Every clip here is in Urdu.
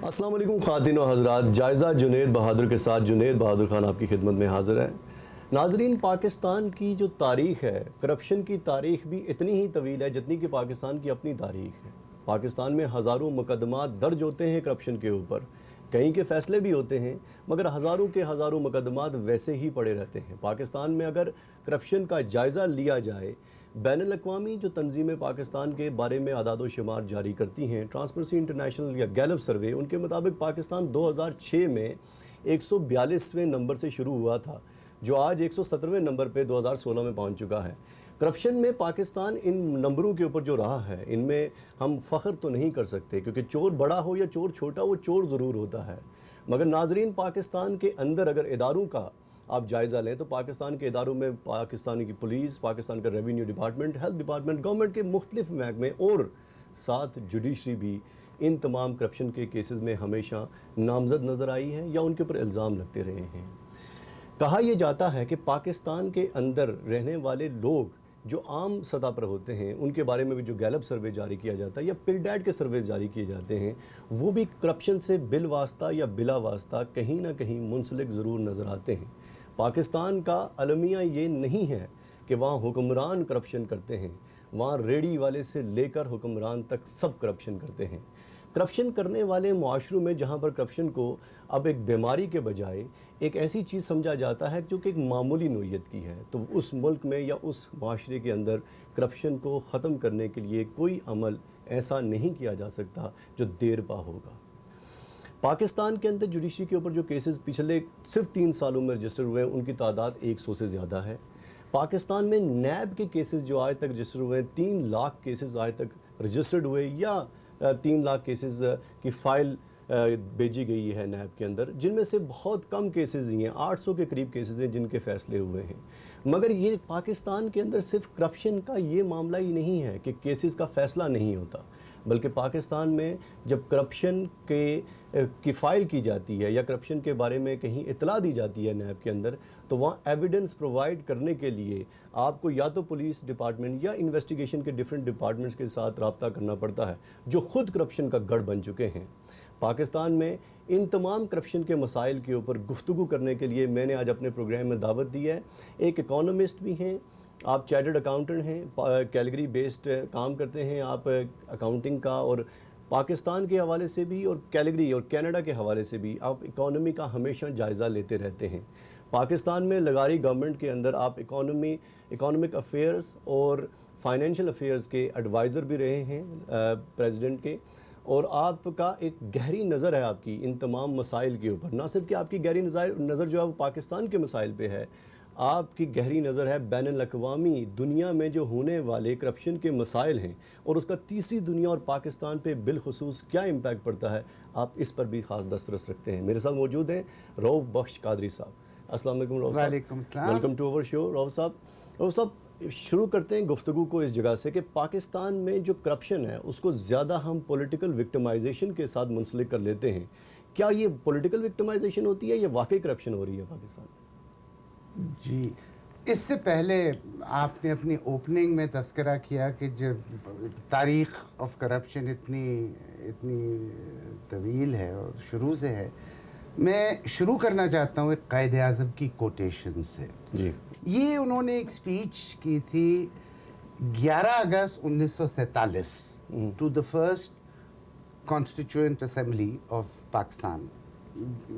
السلام علیکم خواتین و حضرات، جائزہ جنید بہادر کے ساتھ جنید بہادر خان آپ کی خدمت میں حاضر ہے۔ ناظرین، پاکستان کی جو تاریخ ہے، کرپشن کی تاریخ بھی اتنی ہی طویل ہے جتنی کہ پاکستان کی اپنی تاریخ ہے۔ پاکستان میں ہزاروں مقدمات درج ہوتے ہیں کرپشن کے اوپر، کہیں کے فیصلے بھی ہوتے ہیں، مگر ہزاروں کے ہزاروں مقدمات ویسے ہی پڑے رہتے ہیں۔ پاکستان میں اگر کرپشن کا جائزہ لیا جائے، بین الاقوامی جو تنظیمیں پاکستان کے بارے میں اعداد و شمار جاری کرتی ہیں، ٹرانسپیرنسی انٹرنیشنل یا گیلپ سروے، ان کے مطابق پاکستان 2006 میں 142ویں نمبر سے شروع ہوا تھا، جو آج 117ویں نمبر پہ 2016 میں پہنچ چکا ہے۔ کرپشن میں پاکستان ان نمبروں کے اوپر جو رہا ہے، ان میں ہم فخر تو نہیں کر سکتے، کیونکہ چور بڑا ہو یا چور چھوٹا، وہ چور ضرور ہوتا ہے۔ مگر ناظرین، پاکستان کے اندر اگر اداروں کا آپ جائزہ لیں تو پاکستان کے اداروں میں پاکستان کی پولیس، پاکستان کا revenue department, health department, government کے مختلف محکمے اور ساتھ جوڈیشری بھی ان تمام کرپشن کے کیسز میں ہمیشہ نامزد نظر آئی ہے یا ان کے اوپر الزام لگتے رہے ہیں۔ کہا یہ جاتا ہے کہ پاکستان کے اندر رہنے والے لوگ جو عام سطح پر ہوتے ہیں، ان کے بارے میں بھی جو گیلپ سروے جاری کیا جاتا ہے یا پلڈیٹ کے سروے جاری کیے جاتے ہیں، وہ بھی کرپشن سے بالواسطہ یا بلا واسطہ کہیں نہ کہیں منسلک ضرور نظر آتے ہیں۔ پاکستان کا المیہ یہ نہیں ہے کہ وہاں حکمران کرپشن کرتے ہیں، وہاں ریڑھی والے سے لے کر حکمران تک سب کرپشن کرتے ہیں۔ کرپشن کرنے والے معاشروں میں جہاں پر کرپشن کو اب ایک بیماری کے بجائے ایک ایسی چیز سمجھا جاتا ہے جو کہ ایک معمولی نوعیت کی ہے، تو اس ملک میں یا اس معاشرے کے اندر کرپشن کو ختم کرنے کے لیے کوئی عمل ایسا نہیں کیا جا سکتا جو دیر پا ہوگا۔ پاکستان کے اندر جوڈیشری کے اوپر جو کیسز پچھلے صرف 3 سالوں میں رجسٹر ہوئے ہیں، ان کی تعداد 100 سے زیادہ ہے۔ پاکستان میں نیب کے کیسز جو آج تک رجسٹر ہوئے ہیں، 3 لاکھ کیسز آج تک رجسٹرڈ ہوئے یا 3 لاکھ کیسز کی فائل بھیجی گئی ہے نیب کے اندر، جن میں سے بہت کم کیسز ہی ہیں، 800 کے قریب کیسز ہیں جن کے فیصلے ہوئے ہیں۔ مگر یہ پاکستان کے اندر صرف کرپشن کا یہ معاملہ ہی نہیں ہے کہ کیسز کا فیصلہ نہیں ہوتا، بلکہ پاکستان میں جب کرپشن کی فائل کی جاتی ہے یا کرپشن کے بارے میں کہیں اطلاع دی جاتی ہے نیب کے اندر، تو وہاں ایویڈنس پرووائڈ کرنے کے لیے آپ کو یا تو پولیس ڈپارٹمنٹ یا انویسٹیگیشن کے ڈیفرنٹ ڈپارٹمنٹس کے ساتھ رابطہ کرنا پڑتا ہے، جو خود کرپشن کا گڑھ بن چکے ہیں۔ پاکستان میں ان تمام کرپشن کے مسائل کے اوپر گفتگو کرنے کے لیے میں نے آج اپنے پروگرام میں دعوت دی ہے۔ ایک اکانومسٹ بھی ہیں، آپ چارٹرڈ اکاؤنٹنٹ ہیں، کیلگری بیسڈ کام کرتے ہیں آپ اکاؤنٹنگ کا، اور پاکستان کے حوالے سے بھی اور کیلگری اور کینیڈا کے حوالے سے بھی آپ اکانومی کا ہمیشہ جائزہ لیتے رہتے ہیں۔ پاکستان میں لغاری گورنمنٹ کے اندر آپ اکانومک افیئرز اور فائنینشیل افیئرز کے ایڈوائزر بھی رہے ہیں پریزیڈنٹ کے، اور آپ کا ایک گہری نظر ہے آپ کی ان تمام مسائل کے اوپر۔ نہ صرف کہ آپ کی گہری نظر جو ہے وہ پاکستان کے مسائل پہ ہے، آپ کی گہری نظر ہے بین الاقوامی دنیا میں جو ہونے والے کرپشن کے مسائل ہیں، اور اس کا تیسری دنیا اور پاکستان پہ بالخصوص کیا امپیکٹ پڑتا ہے، آپ اس پر بھی خاص دسترس رکھتے ہیں۔ میرے ساتھ موجود ہیں رؤف بخش قادری صاحب۔ السلام علیکم رؤف صاحب۔ وعلیکم السلام۔ ویلکم ٹو اوور شو رؤف صاحب۔ رؤف صاحب، شروع کرتے ہیں گفتگو کو اس جگہ سے کہ پاکستان میں جو کرپشن ہے اس کو زیادہ ہم پولیٹیکل وکٹمائزیشن کے ساتھ منسلک کر لیتے ہیں۔ کیا یہ پولیٹیکل وکٹمائزیشن ہوتی ہے یا واقعی کرپشن ہو رہی ہے پاکستان میں؟ جی، اس سے پہلے آپ نے اپنی اوپننگ میں تذکرہ کیا کہ جب تاریخ آف کرپشن اتنی طویل ہے اور شروع سے ہے، میں شروع کرنا چاہتا ہوں ایک قائد اعظم کی کوٹیشن سے۔ جی، یہ انہوں نے ایک سپیچ کی تھی 11 August 1947 to the first constituent assembly of Pakistan.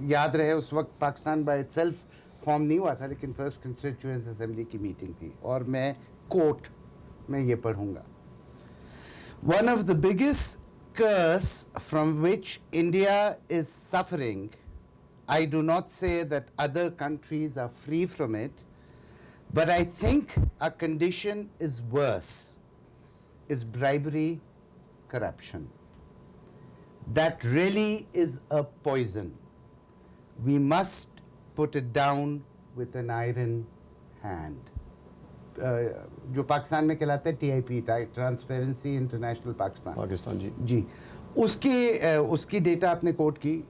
یاد رہے اس وقت Pakistan by itself form نہیں ہوا تھا، لیکن فرسٹ کانسٹیٹیوئنٹ اسمبلی کی میٹنگ تھی، اور میں کوٹ میں یہ پڑھوں گا: "One of the biggest curse from which India is suffering, I do not say that other countries are free from it, but I think a condition is worse, is bribery, corruption. That really is a poison. We must put it down with an iron hand." جو پاکستان میں کہلاتا ہے TIP، ٹرانسپیرنسی انٹرنیشنل پاکستان۔ جی، اس کی ڈیٹا آپ نے کوٹ کی،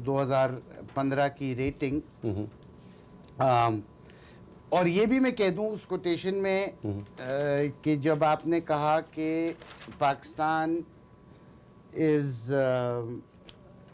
2015 کی ریٹنگ۔ اور یہ بھی میں کہہ دوں اس کوٹیشن میں کہ جب آپ نے کہا کہ پاکستان از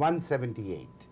178.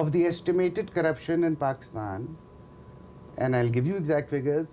of the estimated corruption in Pakistan, and I'll give you exact figures,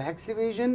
tax evasion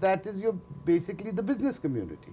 that is your basically the business community.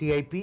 TIP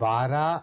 12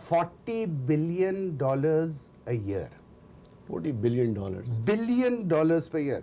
$40 billion a year. $40 billion. $billion per year.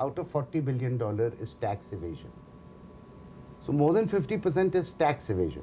out of $40 billion is tax evasion. So more than 50% is tax evasion.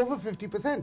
Over 50%.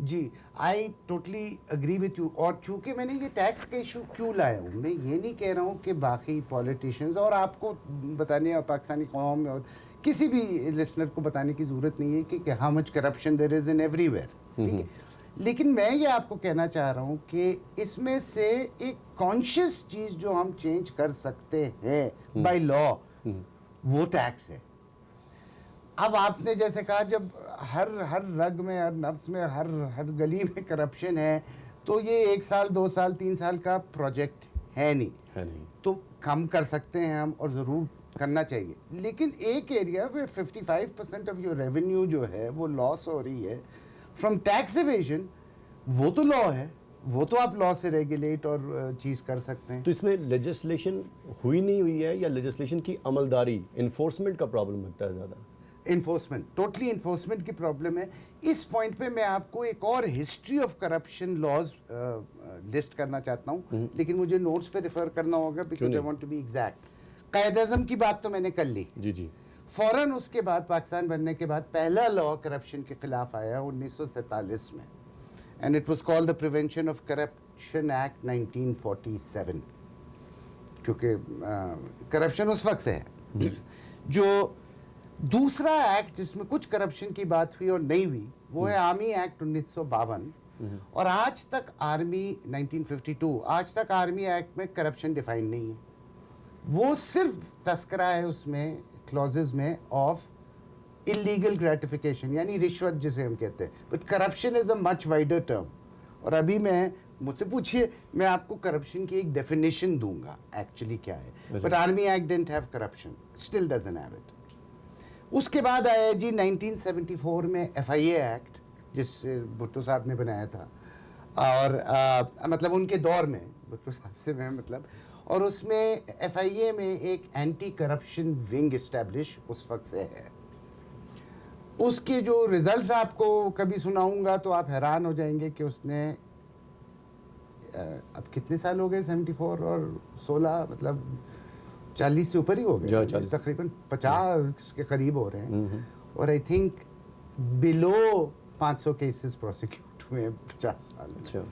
جی I totally agree with you. اور چونکہ میں نے یہ ٹیکس کا ایشو کیوں لایا ہوں, میں یہ نہیں کہہ رہا ہوں کہ باقی پولیٹیشینز, اور آپ کو بتانے اور پاکستانی قوم اور کسی بھی لسنر کو بتانے کی ضرورت نہیں ہے کہ how much corruption there is in every where, ٹھیک ہے, لیکن میں یہ آپ کو کہنا چاہ رہا ہوں کہ اس میں سے ایک کانشیس چیز جو ہم چینج کر سکتے ہیں بائی لا, وہ ٹیکس ہے. اب آپ نے جیسے کہا جب ہر رگ میں, ہر نفس میں, ہر گلی میں کرپشن ہے, تو یہ 1 سال 2 سال 3 سال کا پروجیکٹ ہے نہیں, تو کم کر سکتے ہیں ہم, اور ضرور کرنا چاہیے. لیکن ایک ایریا پہ 55% آف یور ریونیو جو ہے وہ لاس ہو رہی ہے فرام ٹیکس ایویژن, وہ تو لا ہے, وہ تو آپ لا سے ریگولیٹ اور چیز کر سکتے ہیں. تو اس میں لیجسلیشن ہوئی نہیں ہوئی ہے, یا لیجسلیشن کی عملداری, انفورسمنٹ کا پرابلم لگتا ہے زیادہ؟ انفورسمنٹ, ٹوٹلی انفورسمنٹ کی پرابلم ہے. اس پوائنٹ پہ میں آپ کو ایک اور history of corruption laws list کرنا چاہتا ہوں, لیکن مجھے نوٹس پہ ریفر کرنا ہوگا because I want to be exact. Quaid-e-Azam کی بات تو میں نے کر لی. جی فوراً اس کے بعد پاکستان بننے کے بعد پہلا لا کرپشن کے خلاف آیا 1947 میں, and it was called the prevention of corruption act 1947, کیونکہ کرپشن اس وقت سے ہے. جو دوسرا ایکٹ جس میں کچھ کرپشن کی بات ہوئی اور نہیں ہوئی, وہ ہے آرمی ایکٹ 1952, اور آج تک آرمی 1952, آج تک آرمی ایکٹ میں کرپشن ڈیفائن نہیں ہے. وہ صرف تذکرہ ہے اس میں کلوزز میں آف اللیگل گریٹیفیکیشن, یعنی رشوت جسے ہم کہتے ہیں, but corruption is a much wider term. اور ابھی میں مجھ سے پوچھیے, میں آپ کو کرپشن کی ایک ڈیفینیشن دوں گا ایکچولی کیا ہے, but army act didn't have corruption, still doesn't have it. اس کے بعد آیا جی 1974 میں FIA ایکٹ, جس سے بھٹو صاحب نے بنایا تھا, اور مطلب ان کے دور میں, بھٹو صاحب سے میں مطلب, اور اس میں FIA میں ایک اینٹی کرپشن ونگ اسٹیبلش اس وقت سے ہے. اس کے جو ریزلٹس آپ کو کبھی سناؤں گا تو آپ حیران ہو جائیں گے کہ اس نے, اب کتنے سال ہو گئے, 74 اور 16, مطلب 40 سے اوپر ہی ہو گئے, تقریباً 50 کے قریب ہو رہے ہیں, اور I think below 500 cases prosecute ہوئے ہیں 50 سال میں.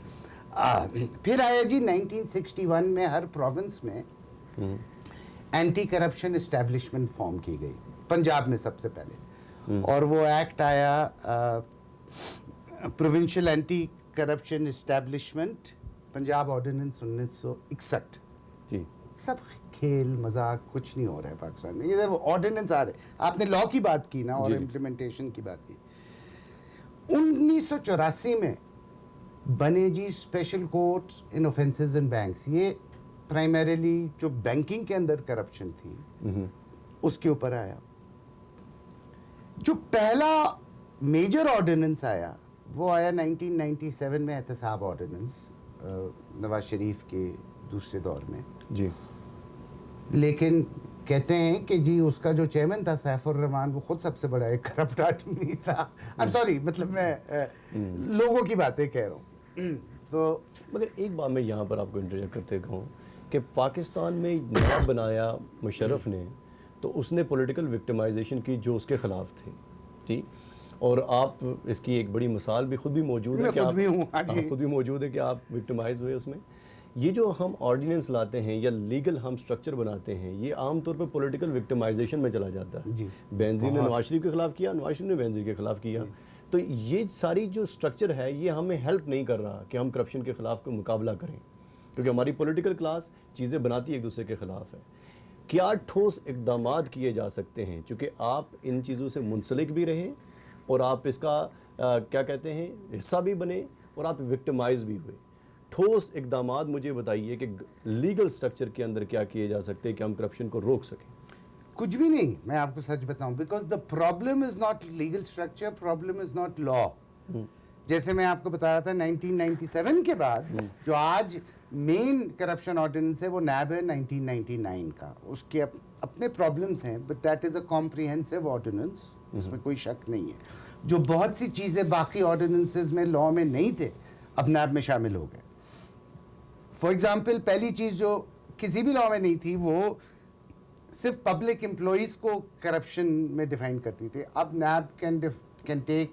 پھر آیا جی 1961 میں ہر پروونس میں اینٹی کرپشن اسٹیبلشمنٹ فارم کی گئی, پنجاب میں سب سے پہلے, اور وہ ایکٹ آیا provincial anti corruption establishment Punjab ordinance 1961. جی, سب کھیل مذاق, کچھ نہیں ہو رہا ہے پاکستان میں, یہ آرڈیننس آ رہے. آپ نے لا کی بات کی نا, اور امپلیمنٹیشن کی بات کی. 1984 میں بنے جی اسپیشل کورٹس ان اوفینسز ان بینکس. یہ پرائمریلی جو بینکنگ کے اندر کرپشن تھی اس کے اوپر آیا. جو پہلا میجر آرڈیننس آیا وہ آیا 1997 میں, احتساب آرڈیننس, نواز شریف کے دوسرے دور میں. جی, لیکن کہتے ہیں کہ جی اس کا جو چیئرمین تھا سیف الرحمان, وہ خود سب سے بڑا ایک کرپٹ آدمی تھا. سوری, مطلب میں لوگوں کی باتیں کہہ رہا ہوں. تو مگر ایک بات میں یہاں پر آپ کو انٹرجیکٹ کرتے کہوں کہ پاکستان میں نیا بنایا مشرف نے, تو اس نے پولیٹیکل وکٹمائزیشن کی جو اس کے خلاف تھے. جی, اور آپ اس کی ایک بڑی مثال بھی خود بھی موجود ہے کہ خود بھی موجود ہے کہ آپ وکٹمائز ہوئے اس میں. یہ جو ہم آرڈیننس لاتے ہیں یا لیگل ہم سٹرکچر بناتے ہیں, یہ عام طور پہ پولیٹیکل وکٹمائزیشن میں چلا جاتا ہے. بینظیر نے نواز شریف کے خلاف کیا, نواز شریف نے بینظیر کے خلاف کیا. تو یہ ساری جو سٹرکچر ہے یہ ہمیں ہیلپ نہیں کر رہا کہ ہم کرپشن کے خلاف کوئی مقابلہ کریں, کیونکہ ہماری پولیٹیکل کلاس چیزیں بناتی ایک دوسرے کے خلاف ہے. کیا ٹھوس اقدامات کیے جا سکتے ہیں, چونکہ آپ ان چیزوں سے منسلک بھی رہیں اور آپ اس کا کیا کہتے ہیں حصہ بھی بنے, اور آپ وکٹمائز بھی ہوئے. ٹھوس اقدامات مجھے بتائیے کہ لیگل سٹرکچر کے اندر کیا کیے جا سکتے ہیں کہ ہم کرپشن کو روک سکیں. کچھ بھی نہیں, میں آپ کو سچ بتاؤں, because the problem is not legal structure, problem is not law. جیسے میں آپ کو بتا رہا تھا 1997 کے بعد جو آج مین کرپشن آرڈیننس ہے وہ نیب ہے 1999 کا, اس کے اپنے پرابلمس ہیں, but that is a comprehensive ordinance, اس میں کوئی شک نہیں ہے. جو بہت سی چیزیں باقی آرڈیننسز میں لا میں نہیں تھے اب نیب میں شامل ہو گئے. فار ایگزامپل, پہلی چیز جو کسی بھی لا میں نہیں تھی وہ صرف پبلک امپلائیز کو کرپشن میں ڈیفائن کرتی تھی. اب NAB can take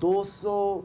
200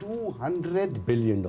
200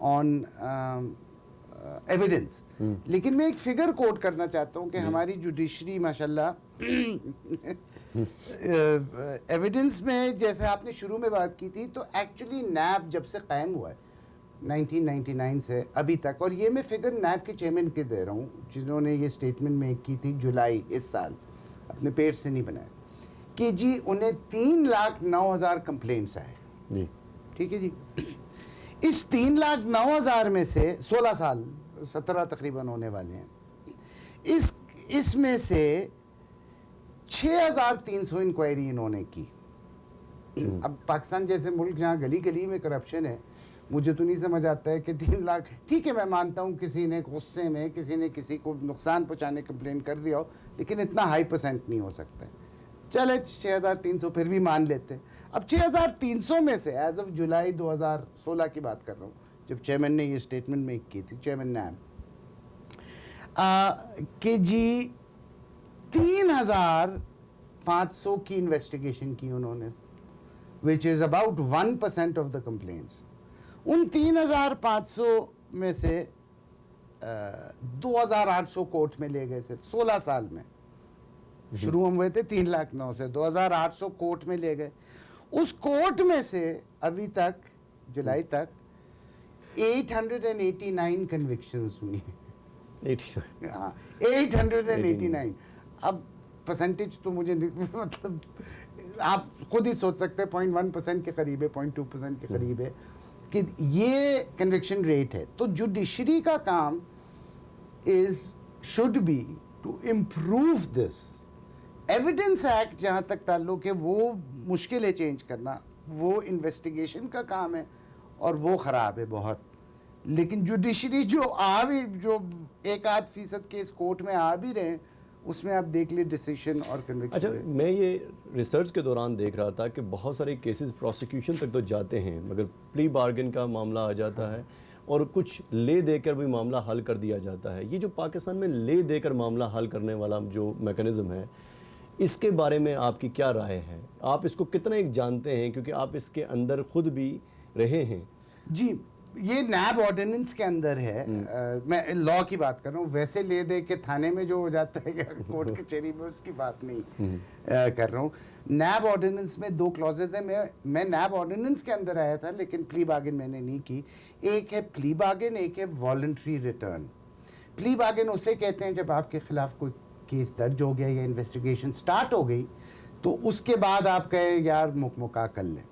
on evidence. لیکن میں ایک فگر کوٹ کرنا چاہتا ہوں کہ ہماری جوڈیشری ماشاء اللہ ایویڈنس میں جیسے آپ نے شروع میں بات کی تھی تو ایکچولی نیب جب سے قائم ہوا ہے 1999 سے ابھی تک, اور یہ میں فگر نیب کے چیئرمین کے دے رہا ہوں جنہوں نے یہ اسٹیٹمنٹ میں کی تھی جولائی اس سال, اپنے پیٹ سے نہیں بنایا, کہ جی انہیں 3,09,000 کمپلینٹس آئے جی. ٹھیک ہے جی. اس 3,09,000 میں سے 16 سال 17 تقریباً ہونے والے ہیں, اس میں سے 6,300 انکوائری انہوں نے کی. اب پاکستان جیسے ملک جہاں گلی گلی میں کرپشن ہے, مجھے تو نہیں سمجھ آتا ہے کہ 3 لاکھ, ٹھیک ہے میں مانتا ہوں کسی نے غصے میں کسی نے کسی کو نقصان پہنچانے کمپلین کر دیا ہو, لیکن اتنا ہائی پرسنٹ نہیں ہو سکتا ہے. چلے 6,300 پھر بھی مان لیتے ہیں. اب 6,300 میں سے ایز آف جولائی 2016 کی بات کر رہا ہوں جب چیئرمین نے یہ اسٹیٹمنٹ میک کی تھی, چیئرمین نیب, کہ جی 3,500 کی انویسٹیگیشن کی انہوں نے, which is about 1% of the complaints. ان 3,500 میں سے 2,800 کورٹ میں لے گئے صرف 16 سال میں. شروع ہم ہوئے تھے 3,09,000 سے, 2,800 کورٹ میں لے گئے. اس کورٹ میں سے ابھی تک جولائی تک 889 کنوکشنز ہوئی ہیں. 889. اب پرسنٹیج تو مجھے مطلب آپ خود ہی سوچ سکتے ہیں 0.1% کے قریب ہے, 0.2% کے قریب ہے کہ یہ کنوکشن ریٹ ہے. تو جوڈیشری کا کام should be to improve this. Evidence act جہاں تک تعلق ہے وہ مشکل ہے چینج کرنا, وہ انویسٹیگیشن کا کام ہے اور وہ خراب ہے بہت. لیکن جوڈیشری جو 1-8% کیس کورٹ میں آ بھی رہے ہیں, اس میں آپ دیکھ لیں ڈیسیشن اور کنوکشن. اچھا, میں یہ ریسرچ کے دوران دیکھ رہا تھا کہ بہت سارے کیسز پروسیکیوشن تک تو جاتے ہیں مگر پلی بارگن کا معاملہ آ جاتا ہے اور کچھ لے دے کر بھی معاملہ حل کر دیا جاتا ہے. یہ جو پاکستان میں لے دے کر معاملہ حل کرنے والا جو میکانزم ہے, اس کے بارے میں آپ کی کیا رائے ہے؟ آپ اس کو کتنا ایک جانتے ہیں کیونکہ آپ اس کے اندر خود بھی رہے ہیں؟ جی, یہ نیب آرڈیننس کے اندر ہے. میں لا کی بات کر رہا ہوں, ویسے لے دے کے تھانے میں جو ہو جاتا ہے یا کورٹ کچہری میں اس کی بات نہیں کر رہا ہوں. نیب آرڈیننس میں 2 کلوزز ہیں. میں نیب آرڈیننس کے اندر آیا تھا لیکن پلی بارگن میں نے نہیں کی. ایک ہے پلی بارگن, ایک ہے والنٹری ریٹرن. پلی بارگن اسے کہتے ہیں جب آپ کے خلاف کوئی کیس درج ہو گیا یا انویسٹیگیشن سٹارٹ ہو گئی تو اس کے بعد آپ کہے یار مکمکا کر لیں.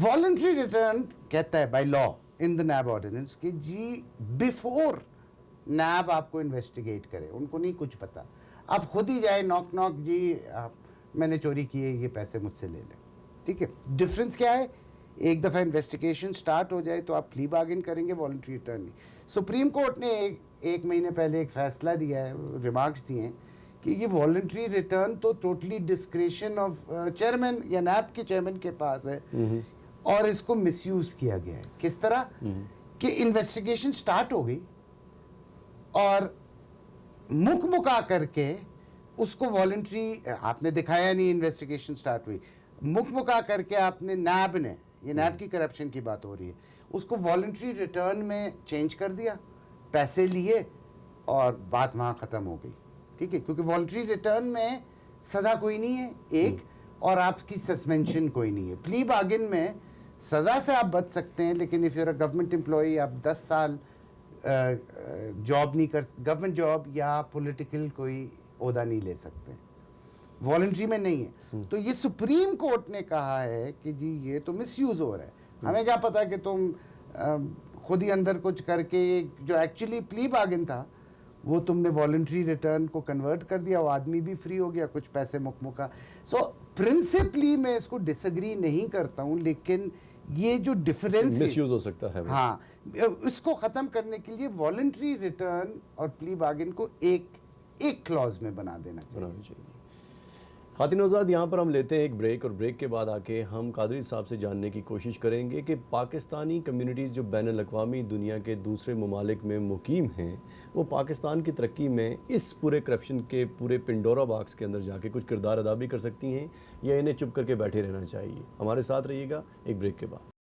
والنٹری ریٹرن کہتا ہے by law in the NAB ordinance کہ جی بیفور نیب آپ کو انویسٹیگیٹ کرے, ان کو نہیں کچھ پتا, آپ خود ہی جائے نوک جی میں نے چوری کی ہے, یہ پیسے مجھ سے لے لیں. ٹھیک ہے, ڈفرینس کیا ہے؟ ایک دفعہ انویسٹیگیشن سٹارٹ ہو جائے تو آپ پلی بارگن کریں گے, والنٹری ریٹرن نہیں. سپریم کورٹ نے ایک مہینے پہلے ایک فیصلہ دیا ہے, ریمارکس دیے ہیں کہ یہ والنٹری ریٹرن تو ٹوٹلی ڈسکریشن آف چیئرمین یا نیب کے چیئرمین کے پاس ہے, اور اس کو مس یوز کیا گیا ہے. کس طرح کہ انویسٹیگیشن سٹارٹ ہو گئی اور مکا کر کے اس کو والنٹری آپ نے دکھایا نہیں, انویسٹیگیشن سٹارٹ ہوئی, مکا کر کے آپ نے نیب نے, یہ نیب کی کرپشن کی بات ہو رہی ہے, اس کو والنٹری ریٹرن میں چینج کر دیا, پیسے لیے اور بات وہاں ختم ہو گئی. ٹھیک ہے, کیونکہ والنٹری ریٹرن میں سزا کوئی نہیں ہے ایک, اور آپ کی سسپینشن کوئی نہیں ہے. پلی بارگن میں سزا سے آپ بچ سکتے ہیں, لیکن if you are a government employee آپ 10 سال جاب نہیں کر, گورنمنٹ جاب یا پولیٹیکل کوئی عہدہ نہیں لے سکتے. والنٹری میں نہیں ہے. تو یہ سپریم کورٹ نے کہا ہے کہ جی یہ تو مس یوز ہو رہا ہے. ہمیں کیا پتا کہ تم خود ہی اندر کچھ کر کے جو ایکچولی پلی بارگن تھا وہ تم نے والنٹری ریٹرن کو کنورٹ کر دیا, وہ آدمی بھی فری ہو گیا, کچھ پیسے مکمکا. سو پرنسپلی میں اس کو ڈس ایگری نہیں کرتا ہوں, لیکن یہ جو ڈفرینس مس یوز ہو سکتا ہے, ہاں, اس کو ختم کرنے کے لیے والنٹری ریٹرن اور پلی بارگن کو ایک کلوز میں بنا دینا چاہیے. خواتین حضرات, یہاں پر ہم لیتے ہیں ایک بریک, اور بریک کے بعد آ کے ہم قادری صاحب سے جاننے کی کوشش کریں گے کہ پاکستانی کمیونٹیز جو بین الاقوامی دنیا کے دوسرے ممالک میں مقیم ہیں, وہ پاکستان کی ترقی میں اس پورے کرپشن کے پورے پنڈورا باکس کے اندر جا کے کچھ کردار ادا بھی کر سکتی ہیں یا انہیں چپ کر کے بیٹھے رہنا چاہیے. ہمارے ساتھ رہیے گا ایک بریک کے بعد.